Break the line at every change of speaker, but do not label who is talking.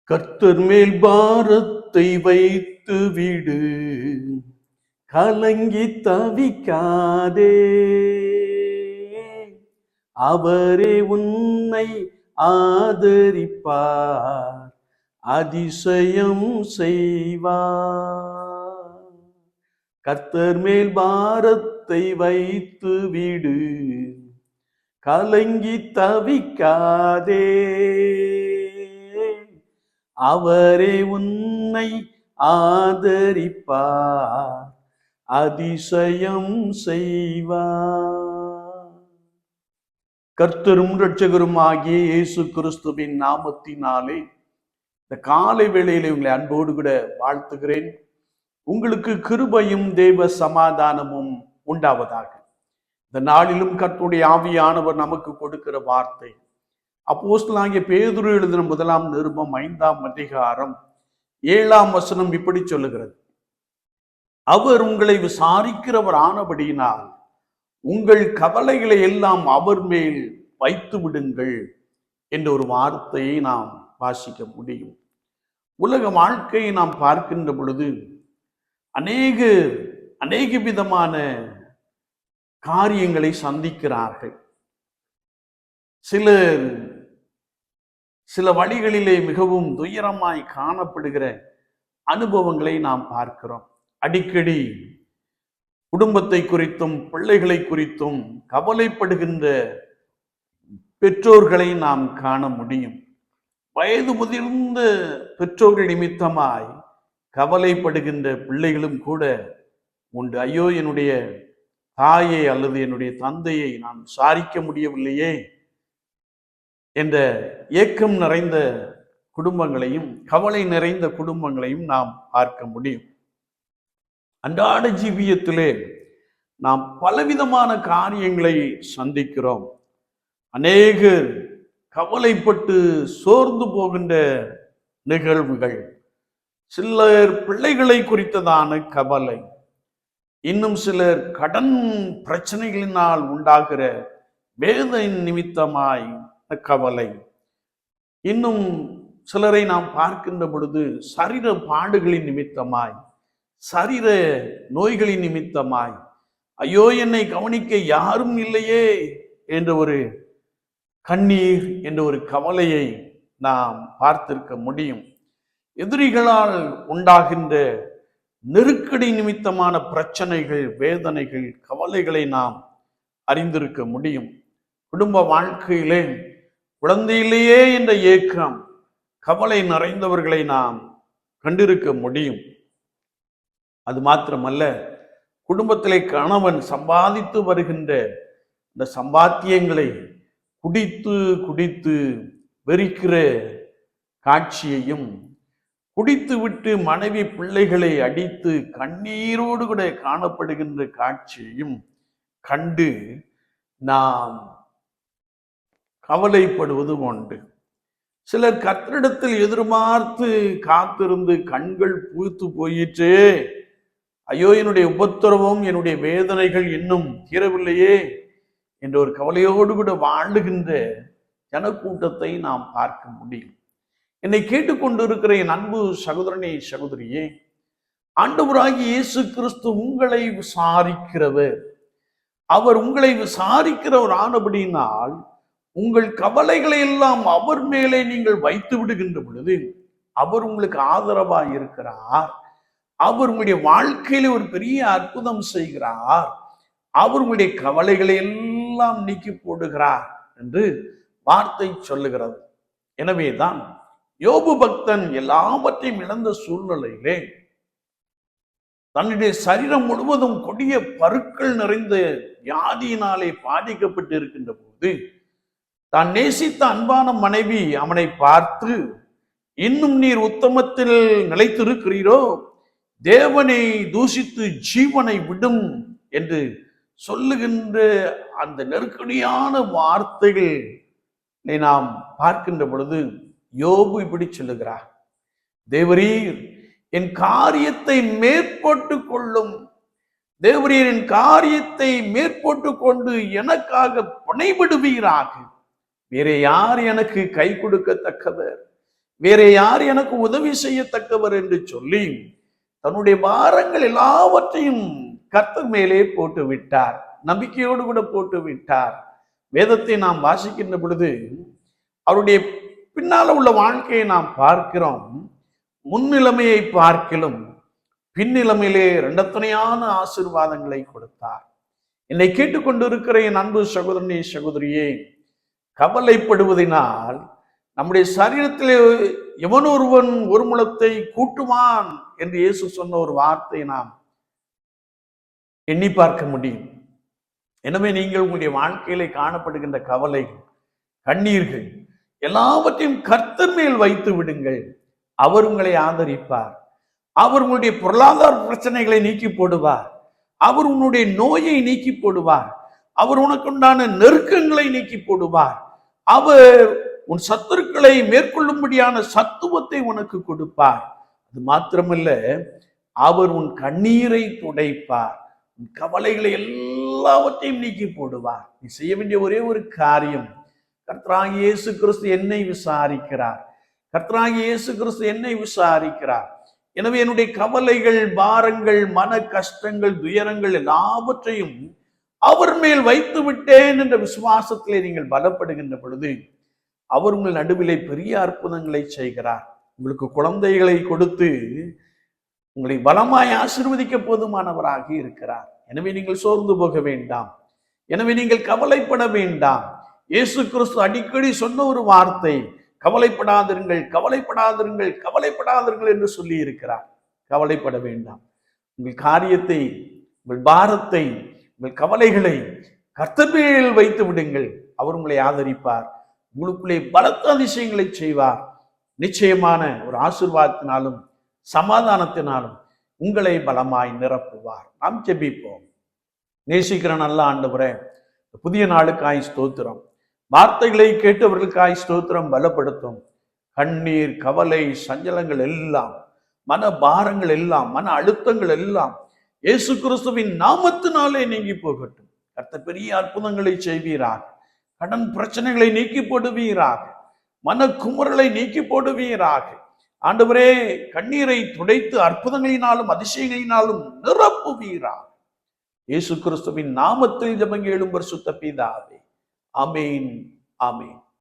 கர்த்தர் மேல் பாரத்தை வைத்து விடு, கலங்கி தவிக்காதே. அவரே உன்னை ஆதரிப்பார், அதிசயம் செய்வார். கர்த்தர் மேல் பாரத்தை வைத்து விடு, கலங்கி தவிக்காதே. அவரே உன்னை ஆதரிப்பார், அதிசயம் செய்வார். கர்த்தரும் இரட்சகரும் ஆகிய இயேசு கிறிஸ்துவின் நாமத்தினாலே இந்த காலை வேளையிலே உங்களை அன்போடு கூட வாழ்த்துகிறேன். உங்களுக்கு கிருபையும் தேவ சமாதானமும் உண்டாவதாக. இந்த நாளிலும் கர்த்தருடைய ஆவியானவர் நமக்கு கொடுக்கிற வார்த்தை அப்போஸ்தலனாகிய பேதுரு எழுதின 1 நிருபம் 5ஆம் அதிகாரம் 7ஆம் வசனம் இப்படி சொல்லுகிறது: அவர் உங்களை விசாரிக்கிறவர் ஆனபடியினால் உங்கள் கவலைகளை எல்லாம் அவர் மேல் வைத்து விடுங்கள் என்ற ஒரு வார்த்தையை நாம் வாசிக்க முடியும். உலக வாழ்க்கையை நாம் பார்க்கின்ற பொழுது அநேக விதமான காரியங்களை சந்திக்கிறார்கள். சில வழிகளிலே மிகவும் துயரமாய் காணப்படுகிற அனுபவங்களை நாம் பார்க்கிறோம். அடிக்கடி குடும்பத்தை குறித்தும் பிள்ளைகளை குறித்தும் கவலைப்படுகின்ற பெற்றோர்களை நாம் காண முடியும். வயது முதிர்ந்த பெற்றோர்கள் நிமித்தமாய் கவலைப்படுகின்ற பிள்ளைகளும் கூட உண்டு. ஐயோ, என்னுடைய தாயை அல்லது என்னுடைய தந்தையை நான் விசாரிக்க முடியவில்லையே என்ற ஏக்கம் நிறைந்த குடும்பங்களையும் கவலை நிறைந்த குடும்பங்களையும் நாம் பார்க்க முடியும். அன்றாட ஜீவியத்திலே நாம் பலவிதமான காரியங்களை சந்திக்கிறோம். அநேகர் கவலைப்பட்டு சோர்ந்து போகின்ற நிகழ்வுகள், சிலர் பிள்ளைகளை குறித்ததான கவலை, இன்னும் சிலர் கடன் பிரச்சனைகளினால் உண்டாகிற வேதனை நிமித்தமாய் கவலை, இன்னும் சிலரை நாம் பார்க்கின்ற பொழுது சரீர பாடுகளின் நிமித்தமாய், சரீர நோய்களின் நிமித்தமாய், ஐயோ என்னை கவனிக்க யாரும் இல்லையே என்ற ஒரு கண்ணீர் என்ற ஒரு கவலையை நாம் பார்த்திருக்க முடியும். எதிரிகளால் உண்டாகின்ற நெருக்கடி நிமித்தமான பிரச்சனைகள், வேதனைகள், கவலைகளை நாம் அறிந்திருக்க முடியும். குடும்ப வாழ்க்கையிலே குழந்தையிலேயே என்ற ஏக்கம், கவலை நிறைந்தவர்களை நாம் கண்டிருக்க முடியும். அது மாத்திரமல்ல, குடும்பத்திலே கணவன் சம்பாதித்து வருகின்ற இந்த சம்பாத்தியங்களை குடித்து குடித்து வெறிக்கிற காட்சியையும், குடித்து விட்டு மனைவி பிள்ளைகளை அடித்து கண்ணீரோடு கூட காணப்படுகின்ற காட்சியையும் கண்டு நாம் கவலைப்படுவது உண்டு. சிலர் கர்த்தரிடத்தில் எதிர்பார்த்து காத்திருந்து கண்கள் பூத்து போயிற்றே, ஐயோ என்னுடைய உபத்திரவம், என்னுடைய வேதனைகள் இன்னும் தீரவில்லையே என்ற ஒரு கவலையோடு கூட வாழுகின்ற ஜனக்கூட்டத்தை நாம் பார்க்க முடியும். என்னை கேட்டுக்கொண்டிருக்கிற என் அன்பு சகோதரனே, சகோதரியே, ஆண்டவராகிய இயேசு கிறிஸ்து உங்களை விசாரிக்கிறவர். அவர் உங்களை விசாரிக்கிறவர் ஆனபடியினால் உங்கள் கவலைகளை எல்லாம் அவர் மேலே நீங்கள் வைத்து விடுகின்ற பொழுது அவர் உங்களுக்கு ஆதரவாக இருக்கிறார். அவர் உங்களுடைய வாழ்க்கையில ஒரு பெரிய அற்புதம் செய்கிறார். அவர் உங்களுடைய கவலைகளை எல்லாம் நீக்கி போடுகிறார் என்று வார்த்தை சொல்லுகிறது. எனவேதான் யோபு பக்தன் எல்லாவற்றையும் இழந்த சூழ்நிலையிலே தன்னுடைய சரீரம் முழுவதும் கொடிய பருக்கள் நிறைந்த வியாதியினாலே பாதிக்கப்பட்டு இருக்கின்ற போது தான் நேசித்த அன்பான மனைவி அவனை பார்த்து, இன்னும் நீர் உத்தமத்தில் நிலைத்திருக்கிறீரோ, தேவனை தூஷித்து ஜீவனை விடும் என்று சொல்லுகின்ற அந்த நெருக்கடியான வார்த்தைகளை நாம் பார்க்கின்ற பொழுது யோபு இப்படி சொல்லுகிறார்: தேவரீர் என் காரியத்தை மேற்போட்டு கொள்ளும், தேவரீர் என் காரியத்தை மேற்போட்டு கொண்டு எனக்காக பணைபடுவீராக. வேற யார் எனக்கு கை கொடுக்கத்தக்கவர்? வேற யார் எனக்கு உதவி செய்யத்தக்கவர் என்று சொல்லி தன்னுடைய பாரங்கள் எல்லாவற்றையும் கர்த்தர் மேலே போட்டு விட்டார். நம்பிக்கையோடு கூட போட்டு விட்டார். வேதத்தை நாம் வாசிக்கின்ற பொழுது அவருடைய பின்னால உள்ள வாழ்க்கையை நாம் பார்க்கிறோம். முன்னிலைமையை பார்க்கிலும் பின்னிலைமையிலே இரண்டத்தனையான ஆசீர்வாதங்களை கொடுத்தார். என்னை கேட்டுக்கொண்டிருக்கிற என் அன்பு சகோதரனே, சகோதரியே, கவலைப்படுவதனால் நம்முடைய சரீரத்திலே எவன் ஒருவன் ஒரு முழத்தை கூட்டுவான் என்று இயேசு சொன்ன ஒரு வார்த்தை நாம் எண்ணி பார்க்க முடியும். எனவே நீங்கள் உங்களுடைய வாழ்க்கையிலே காணப்படுகின்ற கவலைகள், கண்ணீர்கள் எல்லாவற்றையும் கர்த்தர் மேல் வைத்து விடுங்கள். அவர் உங்களை ஆதரிப்பார். அவர் உங்களுடைய பொருளாதார பிரச்சனைகளை நீக்கி போடுவார். அவர் உன்னுடைய நோயை நீக்கி போடுவார். அவர் உனக்குண்டான நெருக்கங்களை நீக்கி போடுவார். அவர் உன் சத்துருக்களை மேற்கொள்ளும்படியான சத்துவத்தை உனக்கு கொடுப்பார். அது மாத்திரமல்ல, அவர் உன் கண்ணீரை துடைப்பார். உன் கவலைகளை எல்லாவற்றையும் நீக்கி போடுவார். நீ செய்ய வேண்டிய ஒரே ஒரு காரியம், கர்த்தராகிய இயேசு கிறிஸ்து என்னை விசாரிக்கிறார். கர்த்தராகிய இயேசு கிறிஸ்து என்னை விசாரிக்கிறார். எனவே என்னுடைய கவலைகள், பாரங்கள், மன கஷ்டங்கள், துயரங்கள் எல்லாவற்றையும் அவர் மேல் வைத்து விட்டேன் என்ற விசுவாசத்திலே நீங்கள் பலப்படுகின்ற பொழுது அவர் உங்கள் நடுவிலே பெரிய அற்புதங்களை செய்கிறார். உங்களுக்கு குழந்தைகளை கொடுத்து உங்களை பலமாய் ஆசீர்வதிக்க போதுமானவராக இருக்கிறார். எனவே நீங்கள் சோர்ந்து போக வேண்டாம். எனவே நீங்கள் கவலைப்பட வேண்டாம். இயேசு கிறிஸ்து அடிக்கடி சொன்ன ஒரு வார்த்தை, கவலைப்படாதிருங்கள், கவலைப்படாதிருங்கள், கவலைப்படாதிருங்கள் என்று சொல்லி இருக்கிறார். கவலைப்பட வேண்டாம். உங்கள் காரியத்தை, உங்கள் பாரத்தை, உங்கள் கவலைகளை கர்த்தர் மேல் வைத்து விடுங்கள். அவர் உங்களை ஆதரிப்பார். உங்களுக்குள்ளே பலத்த அதிசயங்களை செய்வார். நிச்சயமான ஒரு ஆசீர்வாதத்தினாலும் சமாதானத்தினாலும் உங்களை பலமாய் நிரப்புவார். நாம் ஜெபிப்போம். நேசிக்கிற நல்ல ஆண்டவரே, புதிய நாளுக்காய் ஸ்தோத்திரம். வார்த்தைகளை கேட்டவர்களுக்காய் ஸ்தோத்திரம். பலப்படுத்தும். கண்ணீர், கவலை, சஞ்சலங்கள் எல்லாம், மன பாரங்கள் எல்லாம், மன அழுத்தங்கள் எல்லாம் இயேசு கிறிஸ்துவின் நாமத்தினாலே நீங்கி போகட்டும். கர்த்தர் பெரிய அற்புதங்களை செய்வீராக. கடன் பிரச்சனைகளை நீக்கி போடுவீராக. மன குமுறலை நீக்கி போடுவீராக. ஆண்டவரே, கண்ணீரை துடைத்து அற்புதங்களினாலும் அதிசயங்களினாலும் நிரப்புவீராக. இயேசு கிறிஸ்துவின் நாமத்தில் ஜெபம் கேளும் பரிசுத்த பிதாவே. ஆமேன், ஆமேன்.